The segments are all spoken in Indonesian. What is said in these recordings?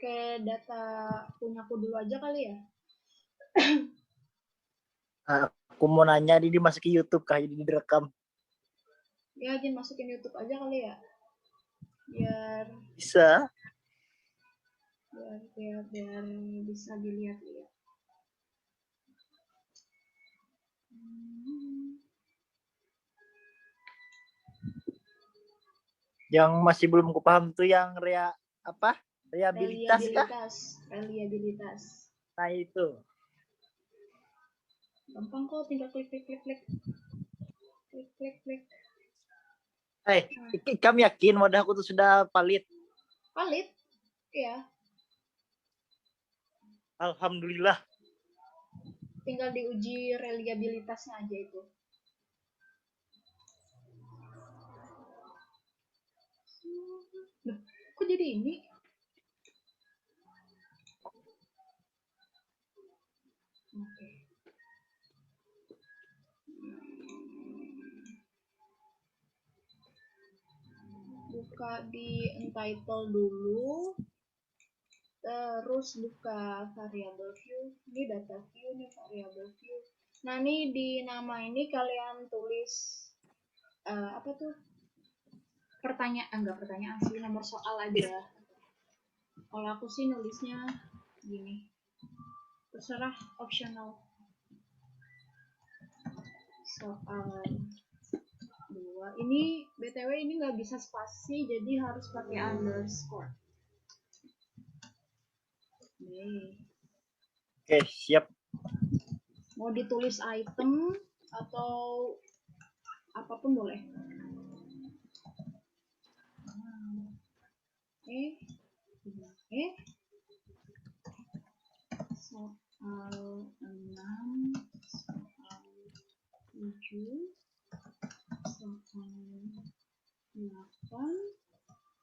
pakai data punyaku dulu aja kali ya. Aku mau nanya, ini dimasukin YouTube kah? Ini direkam? Ya, Jin masukin YouTube aja kali ya. Biar Bisa. biar bisa dilihat-lihat. Yang masih belum kupaham tuh yang rehabilitas kah? Reliabilitas. Nah itu. Gampang kok, tinggal klik. Kami yakin modal aku tuh sudah valid. Valid? Ya. Alhamdulillah. Tinggal diuji reliabilitasnya aja itu. Loh, kok jadi ini? Oke. Buka di entitle dulu. Terus buka variable view. Ini data view, ini variable view. Nah, ini di nama ini kalian tulis apa tuh? Enggak pertanyaan sih, nomor soal aja. Kalau aku sih nulisnya gini. Terserah, optional. Soal 2. Ini BTW ini nggak bisa spasi, jadi harus pakai underscore. Oke, siap. Mau ditulis item atau apapun boleh. Soal 6, soal 7, soal 8,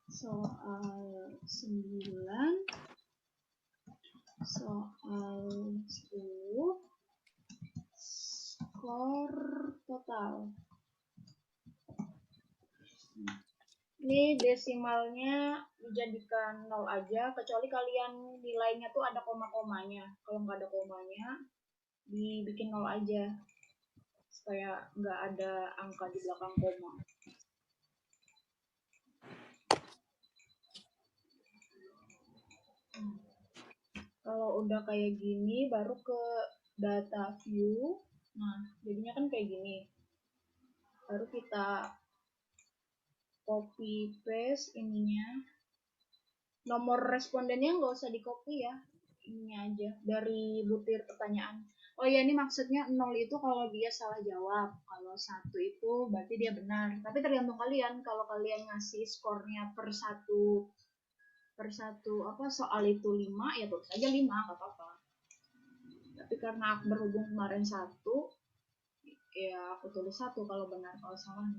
soal 9, soal 10, skor total. Ini desimalnya dijadikan 0 aja, kecuali kalian nilainya tuh ada koma-komanya. Kalau nggak ada komanya, dibikin 0 aja. Supaya nggak ada angka di belakang koma. Kalau udah kayak gini, baru ke data view. Nah, jadinya kan kayak gini. Baru kita copy paste ininya. Nomor respondennya nggak usah di copy ya, ininya aja dari butir pertanyaan. Oh ya, ini maksudnya 0 itu kalau dia salah jawab, kalau 1 itu berarti dia benar. Tapi tergantung kalian, kalau kalian ngasih skornya per satu soal itu 5, ya tulis aja 5, nggak apa-apa. Tapi karena aku berhubung kemarin 1, ya aku tulis 1 kalau benar, kalau salah 0.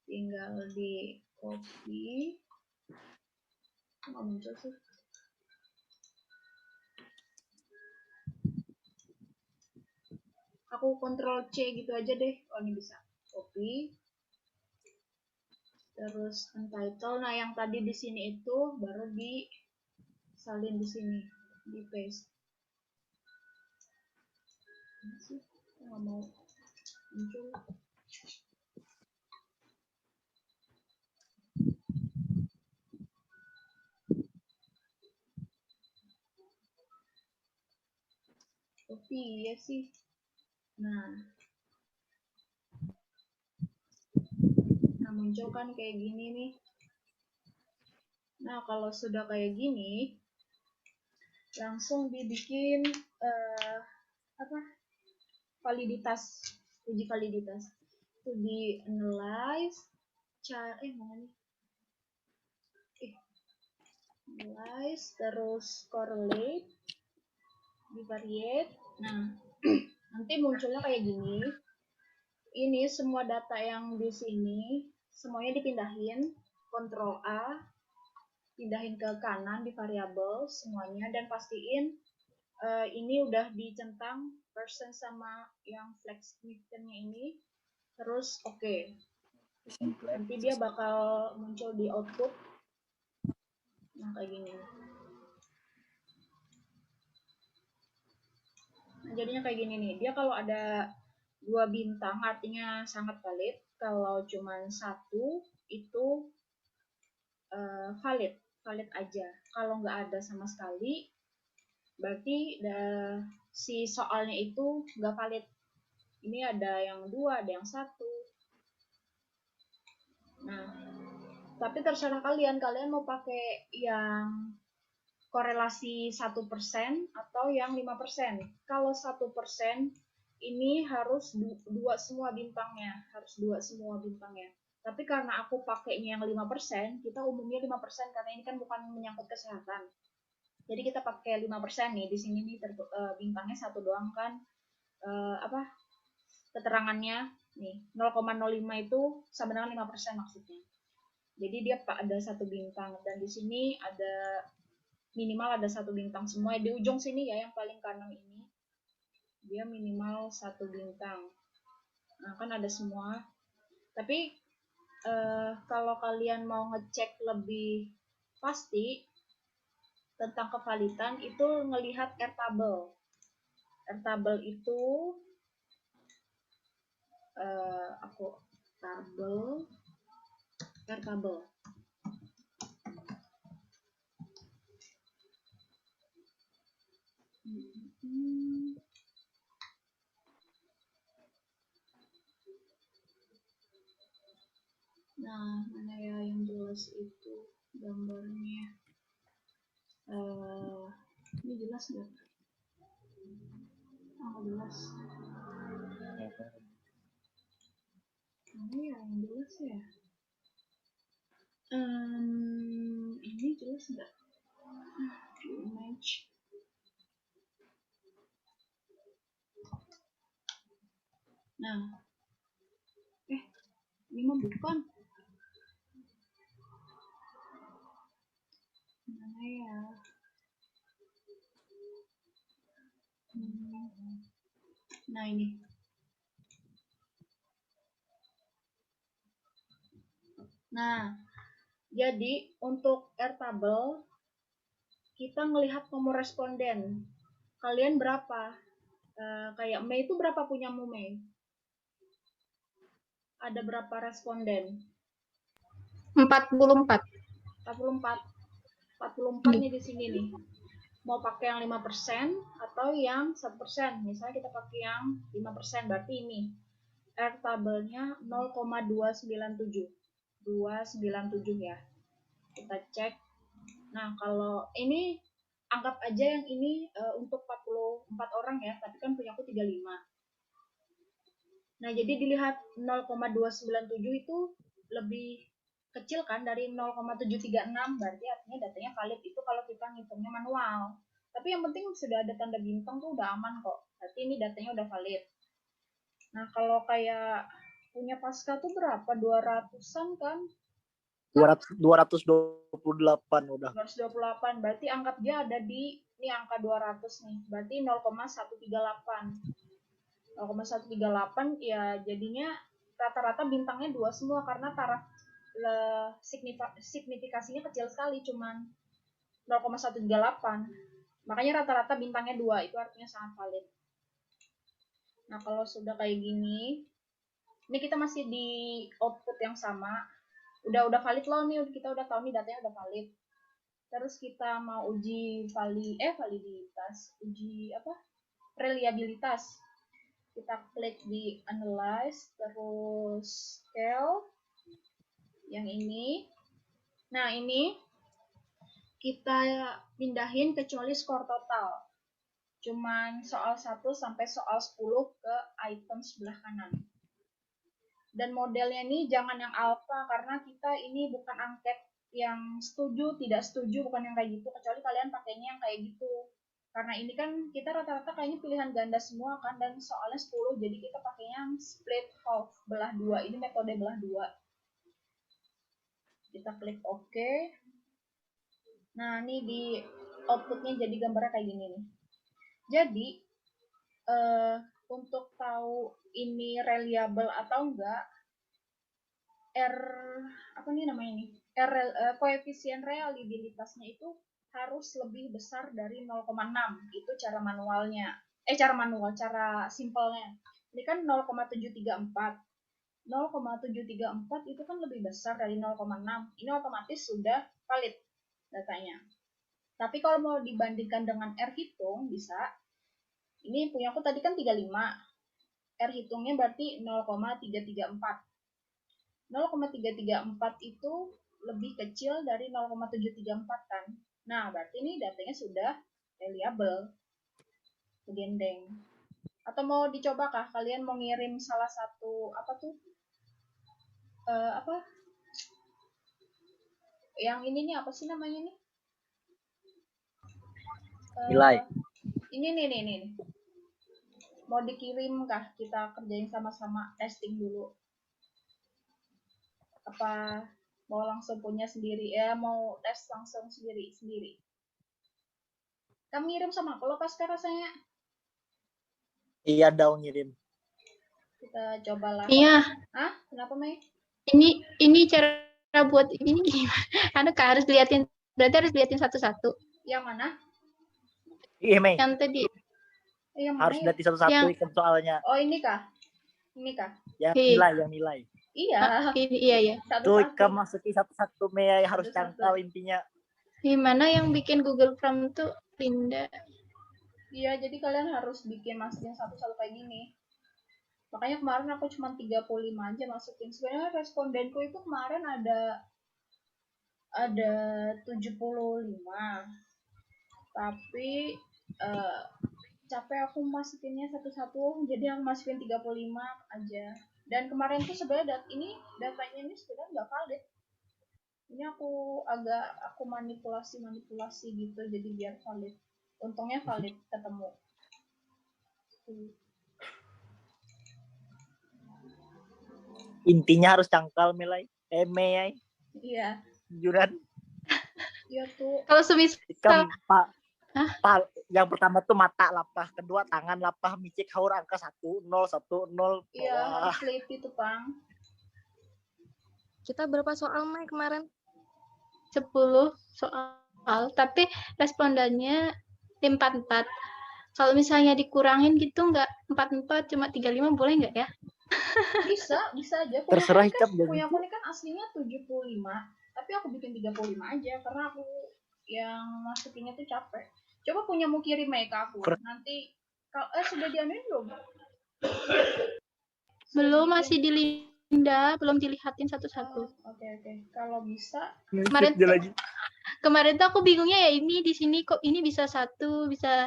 Tinggal di copy. Nggak muncul sih. Aku Ctrl C gitu aja deh. Oh, ini bisa. Copy. Terus entitle. Nah, yang tadi di sini itu baru disalin di sini, di paste. Masih nggak mau muncul. Copy ya sih. Nah, muncul kan kayak gini nih. Nah, kalau sudah kayak gini, langsung dibikin validitas, uji validitas. Itu di analyze, mana nih? Analyze, terus correlate, divariate. Nah, nanti munculnya kayak gini. Ini semua data yang di sini semuanya dipindahin, Ctrl A, pindahin ke kanan di variabel semuanya, dan pastiin ini udah dicentang persen sama yang flex midterm-nya ini. Terus oke. Nanti dia bakal muncul di output. Nah, kayak gini. Nah, jadinya kayak gini nih. Dia kalau ada 2 bintang artinya sangat valid. Kalau cuma 1 itu valid aja. Kalau nggak ada sama sekali, berarti si soalnya itu nggak valid. Ini ada yang 2, ada yang 1. Nah, tapi terserah kalian mau pakai yang korelasi 1% atau yang 5%. Kalau 1% ini harus dua semua bintangnya, Tapi karena aku pakainya yang 5%, kita umumnya 5% karena ini kan bukan menyangkut kesehatan. Jadi kita pakai 5% nih. Di sini nih bintangnya 1 doang kan. Keterangannya nih 0,05 itu sama dengan 5% maksudnya. Jadi dia ada 1 bintang dan di sini ada minimal ada 1 bintang semua. Di ujung sini ya yang paling kanan ini dia minimal 1 bintang. Nah kan ada semua. Tapi kalau kalian mau ngecek lebih pasti tentang kevalidan itu ngelihat Airtable. Airtable itu Airtable. Nah, mana ya yang jelas itu gambarnya? Ini jelas nggak? Jelas. Mana ya yang jelas ya? Ini jelas nggak? Image. Nah, ini mah bukan. Mana ya? Nah ini. Nah, jadi untuk Airtable kita ngelihat nomor responden. Kalian berapa? Kayak Mei itu berapa punyamu Mei? Ada berapa responden? 44. 44 nih di sini nih. Mau pakai yang 5% atau yang 1%. Misalnya kita pakai yang 5%, berarti ini Airtable-nya 0,297. 297 ya. Kita cek. Nah, kalau ini anggap aja yang ini untuk 44 orang ya, tapi kan punya aku 35. Nah, jadi dilihat 0,297 itu lebih kecil kan dari 0,736, berarti artinya datanya valid. Itu kalau kita ngitungnya manual. Tapi yang penting sudah ada tanda bintang tuh udah aman kok. Berarti ini datanya udah valid. Nah, kalau kayak punya Pasca tuh berapa? 200-an kan? 228 udah. 228. Berarti anggap dia ada di ini angka 200 nih. Berarti 0,138. 0,138 ya jadinya rata-rata bintangnya 2 semua karena taraf signifikasinya kecil sekali, cuman 0,138. Makanya rata-rata bintangnya 2, itu artinya sangat valid. Nah, kalau sudah kayak gini, ini kita masih di output yang sama. Udah valid loh nih, kita udah tahu nih datanya udah valid. Terus kita mau uji validitas, uji reliabilitas. Kita klik di analyze, terus scale yang ini. Nah, ini kita pindahin kecuali skor total. Cuman soal 1 sampai soal 10 ke item sebelah kanan. Dan modelnya ini jangan yang alpha karena kita ini bukan angket yang setuju, tidak setuju, bukan yang kayak gitu. Kecuali kalian pakainya yang kayak gitu. Karena ini kan kita rata-rata kayaknya pilihan ganda semua kan, dan soalnya 10, jadi kita pakainya yang split half, belah 2. Ini metode belah 2. Kita klik OK. Nah, ini di outputnya jadi gambarnya kayak gini nih. Jadi, untuk tahu ini reliable atau enggak, R apa nih namanya nih? Koefisien reliabilitasnya itu harus lebih besar dari 0,6. Itu cara manualnya. Cara simpelnya. Ini kan 0,734. 0,734 itu kan lebih besar dari 0,6. Ini otomatis sudah valid datanya. Tapi kalau mau dibandingkan dengan R hitung bisa. Ini punya aku tadi kan 35. R hitungnya berarti 0,334. 0,334 itu lebih kecil dari 0,734 kan. Nah, berarti ini datanya sudah reliable, gendeng. Atau mau dicoba kah? Kalian mau ngirim salah satu apa tuh? Apa? Yang ini nih apa sih namanya nih? Nilai. Ini nih. Mau dikirim kah? Kita kerjain sama-sama testing dulu. Apa mau langsung punya sendiri? Mau tes langsung sendiri. Kamu ngirim sama aku lo pas rasanya. Iya dong ngirim. Kita cobalah. Iya. Hah? Kenapa, Mei? Ini cara buat ini gimana? Anu Kak harus liatin, berarti harus liatin satu-satu. Yang mana? Iya, Mei. Yang tadi. Yang mana? Harus lihat satu-satu ikan soalnya. Oh, ini kah? Yang nilai. Iya. Ini iya ya. Tuh ikan masukin satu-satu, Mei, harus cangkal intinya. Gimana yang bikin Google Form tuh Linda? Iya, jadi kalian harus bikin masukin satu-satu kayak gini. Makanya kemarin aku cuma 35 aja masukin. Sebenarnya respondenku itu kemarin ada 75. Tapi capek aku masukinnya satu-satu, jadi aku masukin 35 aja. Dan kemarin tuh sebenarnya datanya ini sebenarnya nggak valid. Ini aku manipulasi gitu, jadi biar valid. Untungnya valid ketemu. Intinya harus cangkal, Mei. Iya. Jujuran. Iya tuh. Kalau semisal yang pertama tuh mata lapah, kedua tangan lapah, micik haur angka 1 0 1 0. Iya, harus teliti tuh, Pang. Kita berapa soal, Mai, kemarin? 10 soal, tapi respondennya 44. Kalau misalnya dikurangin gitu nggak 44 cuma 35 boleh nggak ya? Bisa aja. Terserah Punya aku ini kan aslinya 75, tapi aku bikin 35 aja karena aku yang masukinnya tuh capek. Coba punyamu kirim ke aku. Nanti sudah dianuin belum? Belum, masih di Linda, belum dilihatin satu-satu. Oke. Kalau bisa kemarin tuh aku bingungnya ya, ini di sini kok ini bisa 1, bisa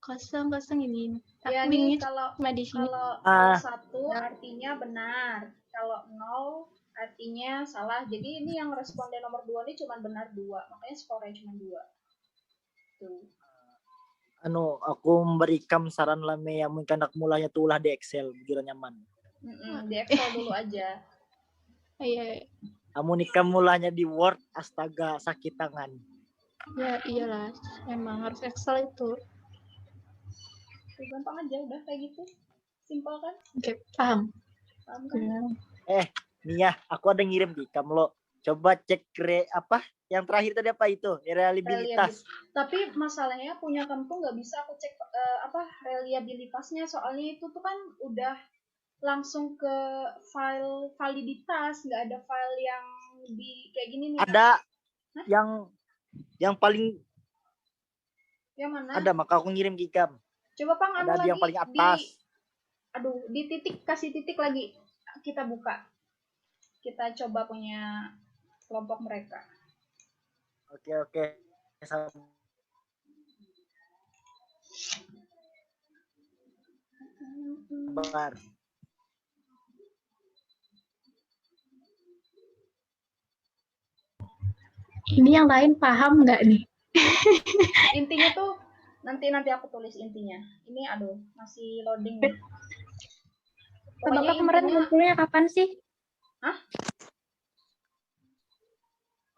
kosong ini. Ya nih kalau di sini. Kalau 1 artinya benar, kalau 0 artinya salah. Jadi ini yang responden nomor 2 ini cuma benar 2, makanya skornya cuma 2. Tuh. Aku memberikan saran lah, Mei, yang mungkin anak mulanya tuh ulah di Excel, jujur nyaman. Di Excel dulu aja. Iya. Kamu nikah mulanya di Word, astaga, sakit tangan. Ya iyalah, emang harus Excel itu. Gampang aja, udah kayak gitu. Simpel kan? Oke, paham kan? Nia, aku ada ngirim di kamu lo. Coba cek yang terakhir tadi apa itu? Reliabilitas. Tapi masalahnya punya kamu tuh nggak bisa aku cek reliabilitasnya, soalnya itu tuh kan udah langsung ke file validitas, nggak ada file yang di kayak gini nih. Ada yang paling. Yang mana? Ada, maka aku ngirim ke Ikam. Coba Pang, ada yang paling atas. Di titik, kasih titik lagi. Kita buka. Kita coba punya kelompok mereka. Oke. Sabar. Ini yang lain paham nggak nih? Intinya tuh nanti aku tulis intinya. Ini masih loading nih. Bapak kemarin ngumpulnya kapan sih? Hah?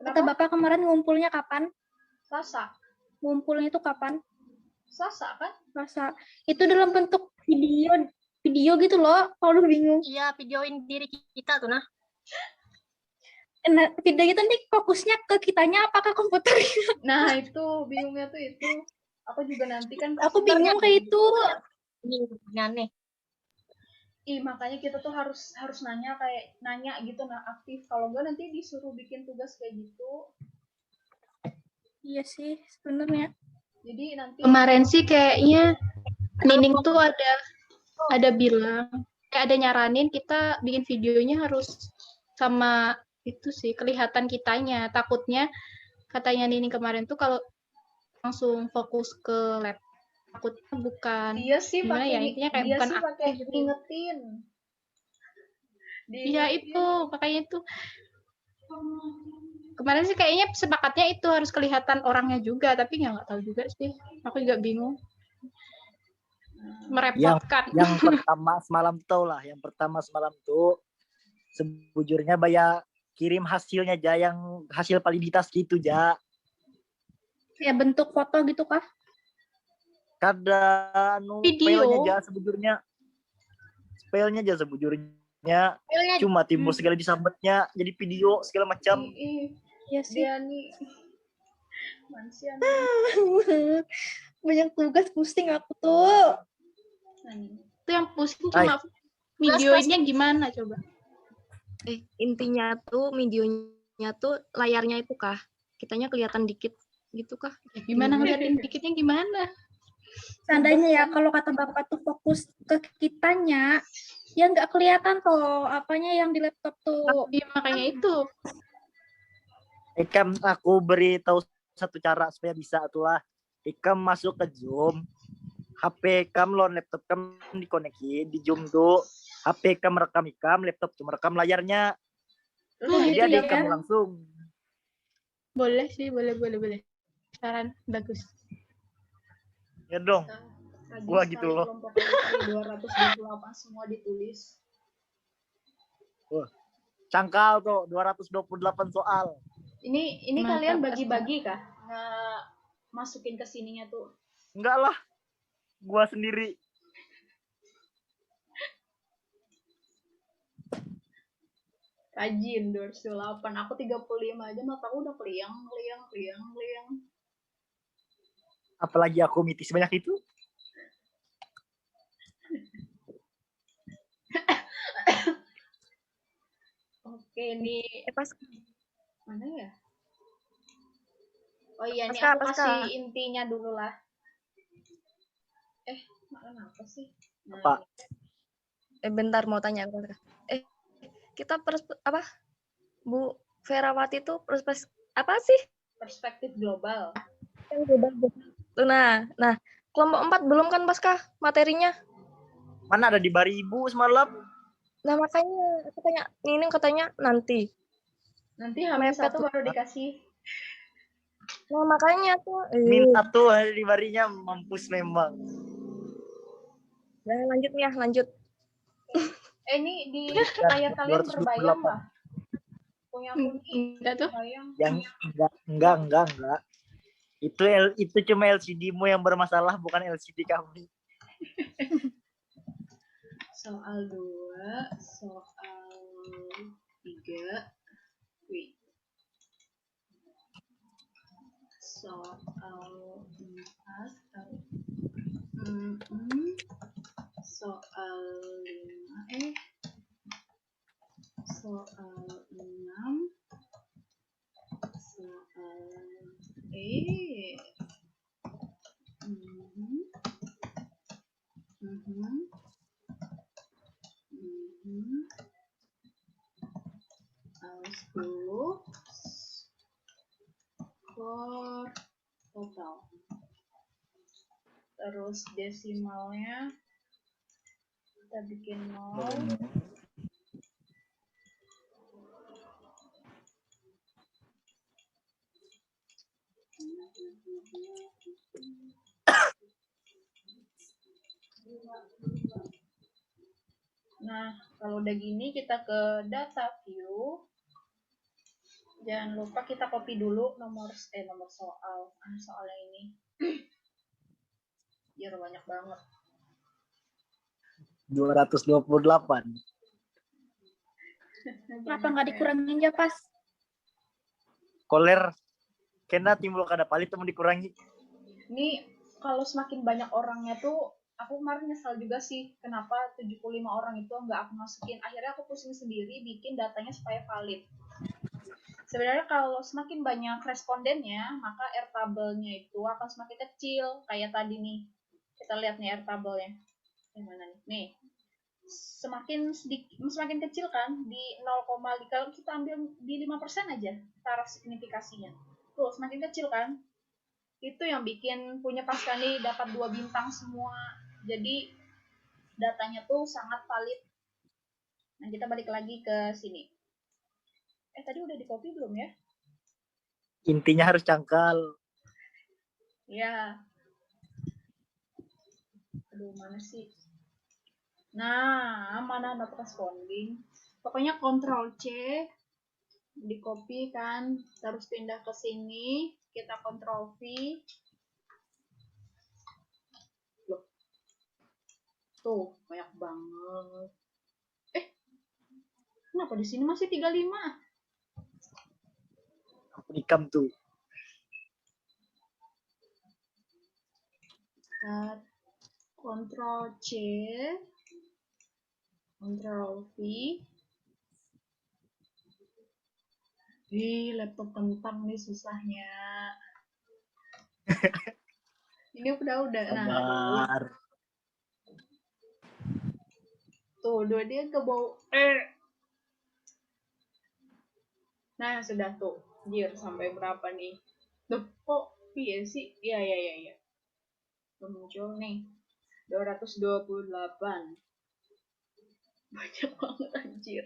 Kata Bapak kemarin ngumpulnya kapan? Selasa. Ngumpulnya itu kapan? Selasa kan? Selasa. Itu dalam bentuk video gitu loh. Kalau bingung. Iya, videoin diri kita tuh, nah. video itu nih fokusnya ke kitanya apa ke komputer? Nah, itu bingungnya tuh itu. Aku juga nanti kan Aku bingung kayak itu. Ini pertanyaannya. Ih, makanya kita tuh harus nanya gitu, nah aktif. Kalau enggak nanti disuruh bikin tugas kayak gitu. Iya sih sebenarnya. Jadi nanti Kemarin sih kayaknya Nining tuh ada bilang, ada nyaranin kita bikin videonya harus sama itu sih kelihatan kitanya. Takutnya katanya Nining kemarin tuh kalau langsung fokus ke laptop takutnya bukan dia sih gimana ya, intinya kayak bukan pakai aktif gitu. ngingetin. Iya itu, makanya itu kemarin sih kayaknya sepakatnya itu harus kelihatan orangnya juga, tapi nggak tahu juga sih. Aku juga bingung. Merepotkan. Yang pertama semalam tuh lah, yang pertama semalam tuh sebujurnya Baya kirim hasilnya aja yang hasil validitas gitu ja. Ya bentuk foto gitu kah? Kada Video. filenya aja sebujurnya. Filenya aja sebujurnya. Cuma timbul segala disambetnya jadi video segala macam. Iya sih. Dia nih manusia. Banyak tugas pusing aku tuh. Itu yang pusing cuma videonya gimana coba. Intinya tuh videonya tuh layarnya itu kah? Kitanya kelihatan dikit gitu kah? Ya, gimana ngeliatin dikitnya gimana? Seandainya ya kalau kata Bapak tuh fokus ke kitanya, ya nggak kelihatan tuh apanya yang di laptop tuh. Iya makanya itu. Ikam aku beri tahu satu cara supaya bisa itulah. Ikam masuk ke Zoom, HP kam lawan laptop kam dikonekin di Zoom tuh. HP kam merekam ikam, laptop tuh merekam layarnya. Jadi Gitu ada ya, ikam kan? langsung. Boleh sih, boleh. Saran bagus. Ya dong. Gua gitu loh. Kelompok 228 semua ditulis. Wah. Cangkal tuh 228 soal. Ini Mantap, kalian bagi-bagi kah? Nggak masukin ke sininya tuh. Enggak lah. Gua sendiri. Rajin 208. Aku 35 aja mataku udah keliang. Apalagi aku mitis banyak itu. Oke, nih Pas mana ya? Oh iya, nih Pasca, aku Pasca. kasih intinya dulu lah. Mana apa sih? Apa? bentar mau tanya. Kita apa? Bu Ferawati itu apa sih? Perspektif global. Tuh, nah, kelompok 4 belum kan Pasca materinya? Mana ada di Baribu semalam? Nah makanya aku tanya, Nining katanya nanti. Nanti H-1 Mepet. baru dikasih. Nah makanya tuh. Minta tuh hari di Barinya mampus memang. Nah, lanjut. Ini di layar kalian 228. berbayang lah. Punya aku nih Enggak tuh. berbayang. Yang enggak. Itu cuma LCD-mu yang bermasalah, bukan LCD kami. Soal 2, soal 3. Wait. Soal 4. Soal 5. Soal 6. Soal 10. For total. Terus desimalnya kita bikin 0. Nah, kalau udah gini kita ke data view. Jangan lupa kita copy dulu nomor soal. Soal yang ini. Biar banyak banget. 228. Kenapa nggak dikurangin aja pas? koler kena timbul kada palit temu dikurangi. Ini kalau semakin banyak orangnya tuh, aku kemarin nyesal juga sih kenapa 75 orang itu nggak aku masukin. Akhirnya aku pusing sendiri bikin datanya supaya valid. Sebenarnya kalau semakin banyak respondennya, maka airtable-nya itu akan semakin kecil. Kayak tadi nih, kita lihat nih airtable-nya. Yang mana nih? Nih, semakin kecil kan, di 0, kalau kita ambil di 5% aja taraf signifikasinya. Tuh, semakin kecil kan? Itu yang bikin punya Paskani dapat 2 bintang semua. Jadi datanya tuh sangat valid. Nah, kita balik lagi ke sini. Tadi udah di copy belum ya? Intinya harus cangkal. Ya. Aduh, mana sih? Nah, mana not responding? Pokoknya Ctrl C, di copy kan, terus pindah ke sini, kita Ctrl V. Loh. Tuh, banyak banget. Kenapa di sini masih 35? Ikam tuh. Ctrl C, Ctrl V. Laptop kentang nih susahnya. Ini udah. Nah, Sabar. tuh, dua dia ke bawah. Nah, sudah tuh. Jir, sampai berapa nih? Tuh, kok iya sih? Iya. Muncul nih. 228. Banyak banget anjir.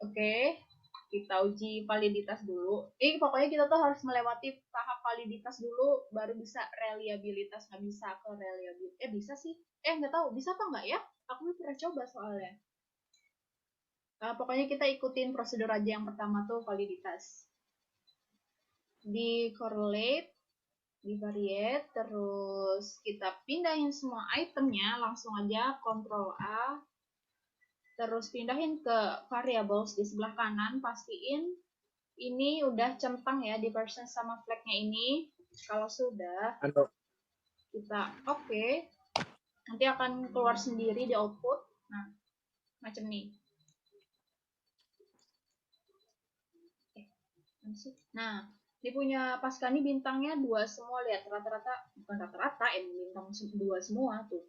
Oke. Kita uji validitas dulu. Pokoknya kita tuh harus melewati tahap validitas dulu baru bisa reliabilitas. Nggak bisa ke reliabilitas. Bisa sih. Nggak tahu. Bisa apa nggak ya? Aku belum pernah coba soalnya. Pokoknya kita ikutin prosedur aja. Yang pertama tuh validitas. Di correlate, di variate, terus kita pindahin semua itemnya, langsung aja Ctrl A, terus pindahin ke variables di sebelah kanan, pastiin ini udah centang ya di persen sama flagnya ini. Kalau sudah, kita oke. Nanti akan keluar sendiri di output. Nah, macam nih. Nah, dia punya Paskani bintangnya 2 semua, lihat rata-rata, bukan rata-rata, bintang 2 semua tuh.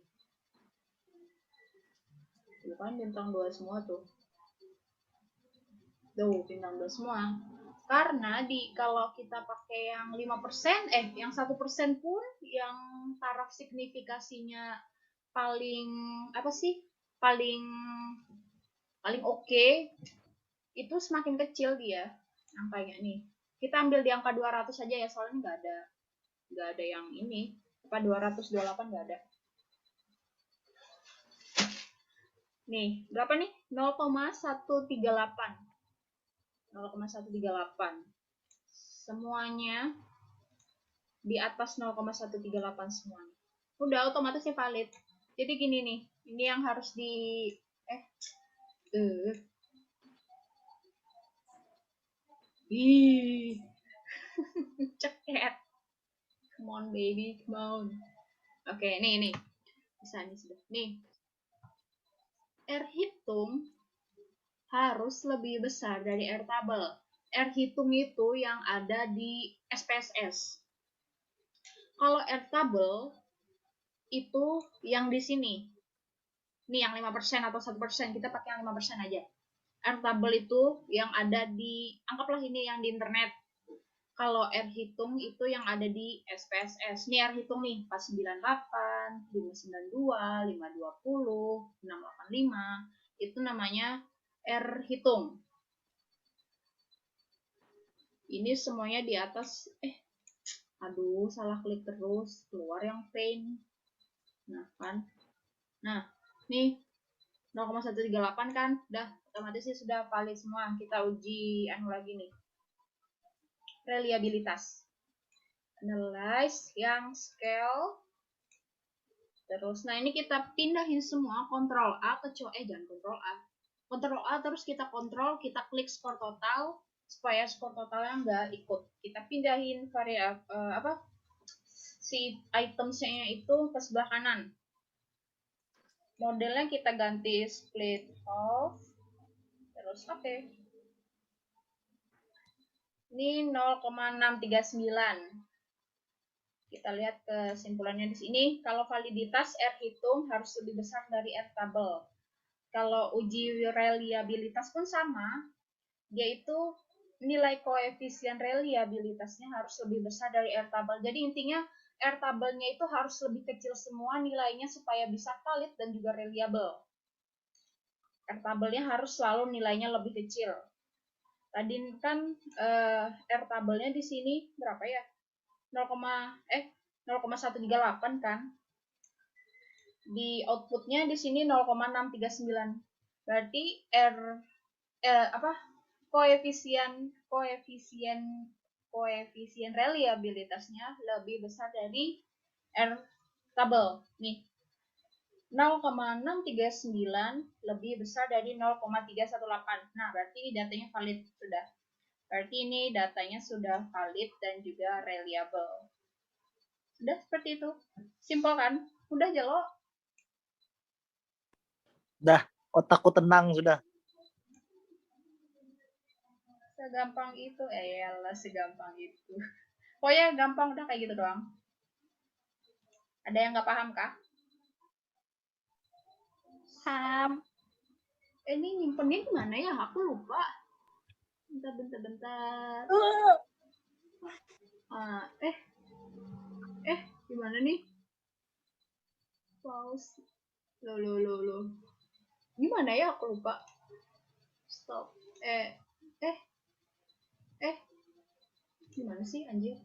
Bukan bintang 2 semua tuh. Tuh, bintang 2 semua. Karena kalau kita pakai yang 5%, yang 1% pun yang taraf signifikasinya paling paling oke, itu semakin kecil dia angkanya nih. Kita ambil di angka 200 aja ya, soalnya nggak ada yang ini. 228 nggak ada. Nih, berapa nih? 0,138. 0,138. Semuanya di atas 0,138 semuanya. Udah otomatisnya valid. Jadi gini nih, ini yang harus ceket. Come on baby, come on. Oke, nih. Bisa nih sudah. Nih. R hitung harus lebih besar dari R tabel. R hitung itu yang ada di SPSS. Kalau R tabel itu yang di sini. Nih yang 5% atau 1%, kita pakai yang 5% aja. R tabel itu yang ada di, anggaplah ini yang di internet. Kalau R hitung itu yang ada di SPSS. Ini R hitung nih, 498, 592, 520, 685. Itu namanya R hitung. Ini semuanya di atas, aduh salah klik terus, keluar yang paint. Nah kan, nih 0,138 kan, udah otomatis sudah valid semua. Kita uji lagi nih, reliabilitas. Analyze yang scale. Terus, nah ini kita pindahin semua, Ctrl A kecuali jangan Ctrl A. Ctrl A terus kita kontrol, kita klik skor total supaya skor totalnya nggak ikut. Kita pindahin variabel si itemsnya itu ke sebelah kanan. Modelnya kita ganti split off, terus oke. Ini 0,639. Kita lihat kesimpulannya di sini. Kalau validitas R hitung harus lebih besar dari R tabel. Kalau uji reliabilitas pun sama, yaitu nilai koefisien reliabilitasnya harus lebih besar dari R tabel. Jadi intinya R tabelnya itu harus lebih kecil semua nilainya supaya bisa valid dan juga reliable. R tabelnya harus selalu nilainya lebih kecil. Tadi kan R tabelnya di sini berapa ya? 0,138 kan? Di outputnya di sini 0,639. Berarti koefisien reliabilitasnya lebih besar dari R tabel. Nih. 0,639 lebih besar dari 0,318. Nah, berarti ini datanya valid sudah. Berarti ini datanya sudah valid dan juga reliable. Sudah seperti itu. Simpel kan? Udah jelo. Dah, otakku tenang sudah. Segampang itu, segampang itu. Pokoknya gampang udah kayak gitu doang. Ada yang nggak paham kah? Paham. Ini nyimpennya gimana ya? Aku lupa. Bentar. Gimana nih? Pause. Loh. Gimana ya? Aku lupa. Stop. Gimana sih anjir?